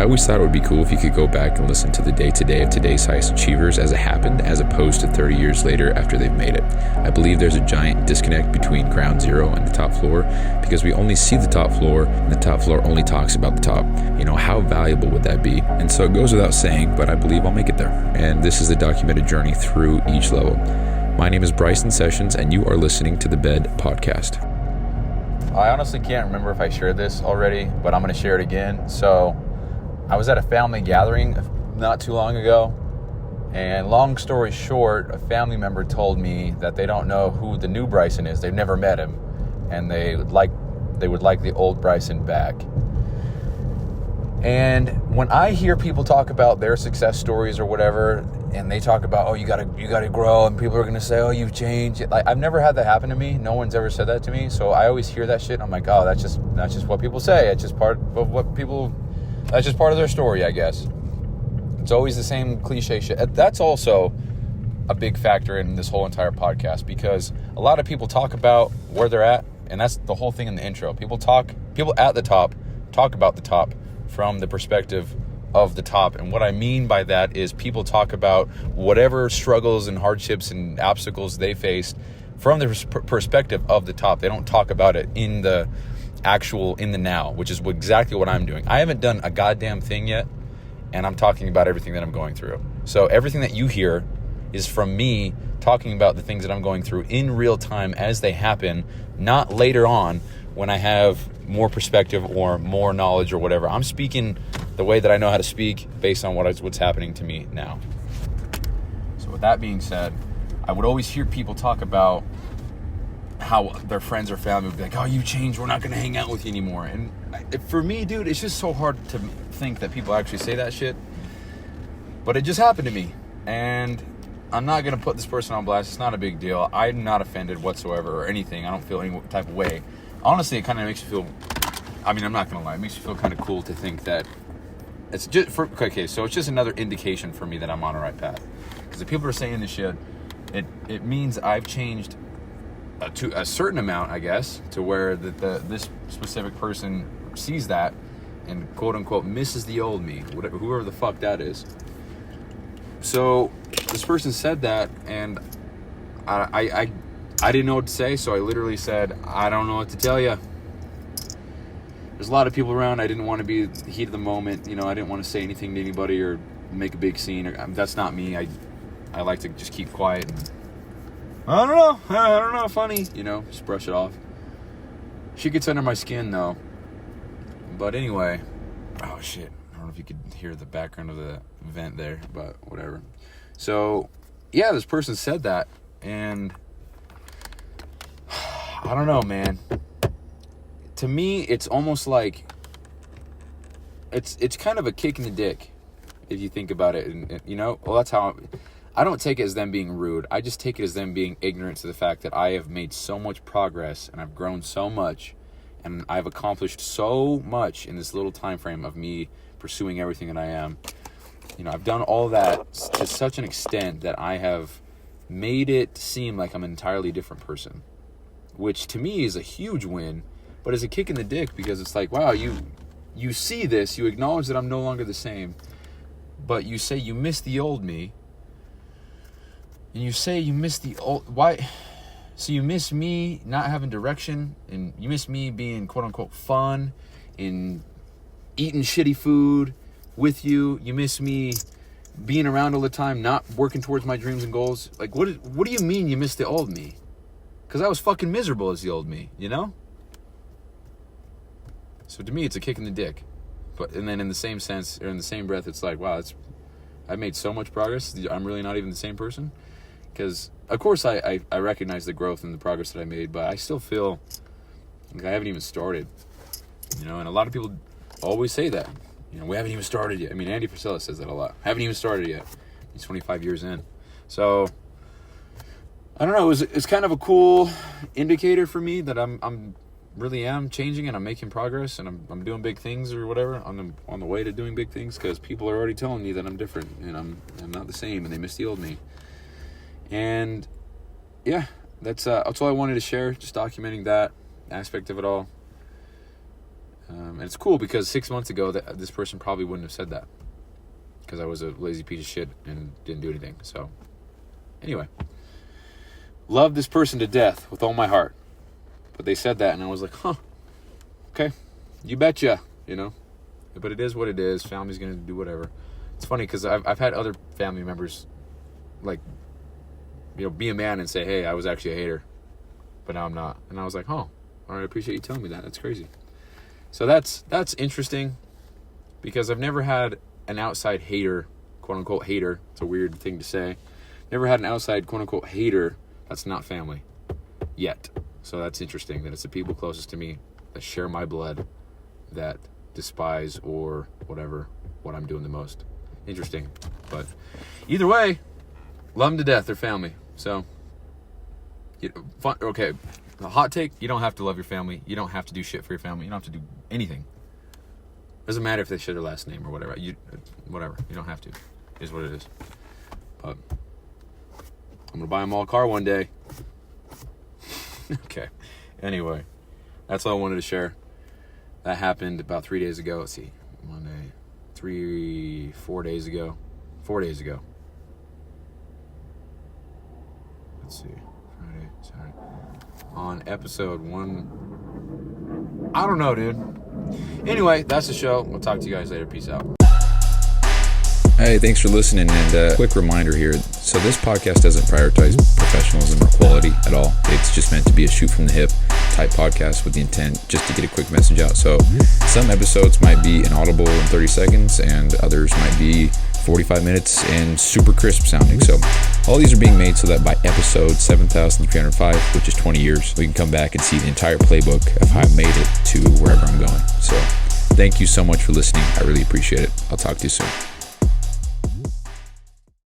I always thought it would be cool if you could go back and listen to the day-to-day of today's highest achievers as it happened, as opposed to 30 years later after they've made it. I believe there's a giant disconnect between ground zero and the top floor because we only see the top floor and the top floor only talks about the top. How valuable would that be? And so it goes without saying, but I believe I'll make it there. And this is the documented journey through each level. My name is Bryson Sessions, and you are listening to the Bed Podcast. I honestly can't remember if I shared this already, but I'm going to share it again. So I was at a family gathering not too long ago, and long story short, a family member told me that they don't know who the new Bryson is. They've never met him, and they would like the old Bryson back. And when I hear people talk about their success stories or whatever, and they talk about, oh, you gotta grow, and people are gonna say, oh, you've changed. Like, I've never had that happen to me. No one's ever said that to me. So I always hear that shit. And I'm like, oh, that's just what people say. It's just part of that's just part of their story, I guess. It's always the same cliche shit. That's also a big factor in this whole entire podcast, because a lot of people talk about where they're at, and that's the whole thing in the intro. People at the top talk about the top from the perspective of the top. And what I mean by that is people talk about whatever struggles and hardships and obstacles they faced from the perspective of the top. They don't talk about it in the now, which is exactly what I'm doing. I haven't done a goddamn thing yet, and I'm talking about everything that I'm going through. So everything that you hear is from me talking about the things that I'm going through in real time as they happen, not later on when I have more perspective or more knowledge or whatever. I'm speaking the way that I know how to speak based on what's happening to me now. So with that being said, I would always hear people talk about how their friends or family would be like, oh, you changed, we're not going to hang out with you anymore. And for me, dude, it's just so hard to think that people actually say that shit. But it just happened to me. And I'm not going to put this person on blast. It's not a big deal. I'm not offended whatsoever or anything. I don't feel any type of way. Honestly, it kind of makes you feel, I'm not going to lie, it makes you feel kind of cool to think that it's just, so it's just another indication for me that I'm on the right path. Because if people are saying this shit, it means I've changed to a certain amount, I guess, to where this specific person sees that and quote unquote misses the old me, whoever the fuck that is. So this person said that, and I didn't know what to say, so I literally said, I don't know what to tell you. There's a lot of people around. I didn't want to be the heat of the moment. I didn't want to say anything to anybody or make a big scene. That's not me. I like to just keep quiet and, I don't know, funny, just brush it off. She gets under my skin, though. But anyway, oh, shit. I don't know if you could hear the background of the vent there, but whatever. So, yeah, this person said that, and I don't know, man. To me, it's almost like it's kind of a kick in the dick if you think about it. And well, that's how I don't take it as them being rude. I just take it as them being ignorant to the fact that I have made so much progress and I've grown so much and I've accomplished so much in this little time frame of me pursuing everything that I am. I've done all that to such an extent that I have made it seem like I'm an entirely different person, which to me is a huge win, but is a kick in the dick because it's like, wow, you see this, you acknowledge that I'm no longer the same, but you say you miss the old me, and you say you miss the old, why? So you miss me not having direction, and you miss me being quote unquote fun, and eating shitty food with you. You miss me being around all the time, not working towards my dreams and goals. Like, what do you mean you miss the old me? Because I was fucking miserable as the old me, So to me, it's a kick in the dick. And then in the same sense, or in the same breath, it's like, wow, I made so much progress. I'm really not even the same person. Because, of course, I recognize the growth and the progress that I made, but I still feel like I haven't even started. And a lot of people always say that. We haven't even started yet. Andy Frisella says that a lot. Haven't even started yet. He's 25 years in. So, I don't know. It's kind of a cool indicator for me that I'm really am changing and I'm making progress and I'm doing big things or whatever on the way to doing big things, because people are already telling me that I'm different and I'm not the same and they miss the old me. And yeah, that's all I wanted to share, just documenting that aspect of it all. And it's cool because 6 months ago, this person probably wouldn't have said that because I was a lazy piece of shit and didn't do anything. So, anyway, love this person to death with all my heart. But they said that, and I was like, huh, okay, you betcha, you know. But it is what it is. Family's going to do whatever. It's funny because I've had other family members, like, you know, be a man and say, hey, I was actually a hater, but now I'm not. And I was like, oh, all right, I appreciate you telling me that. That's crazy. So that's interesting because I've never had an outside hater, quote unquote hater. It's a weird thing to say. Never had an outside quote unquote hater that's not family yet. So that's interesting that it's the people closest to me that share my blood that despise or whatever what I'm doing the most. Interesting. But either way, love them to death. They're family. So, okay, a hot take, you don't have to love your family. You don't have to do shit for your family. You don't have to do anything. Doesn't matter if they share their last name or whatever. Whatever. You don't have to. It is what it is. But I'm going to buy them all a car one day. Okay. Anyway, that's all I wanted to share. That happened about 3 days ago. Let's see. Monday. 4 days ago. 4 days ago. Let's see. Friday, Saturday. On episode 1. I don't know, dude. Anyway, that's the show. We'll talk to you guys later. Peace out. Hey, thanks for listening, and quick reminder here. So this podcast doesn't prioritize professionalism or quality at all. It's just meant to be a shoot from the hip type podcast with the intent just to get a quick message out. So some episodes might be inaudible in 30 seconds and others might be 45 minutes and super crisp sounding. So all these are being made so that by episode 7,305, which is 20 years, we can come back and see the entire playbook of how I made it to wherever I'm going. So thank you so much for listening. I really appreciate it. I'll talk to you soon.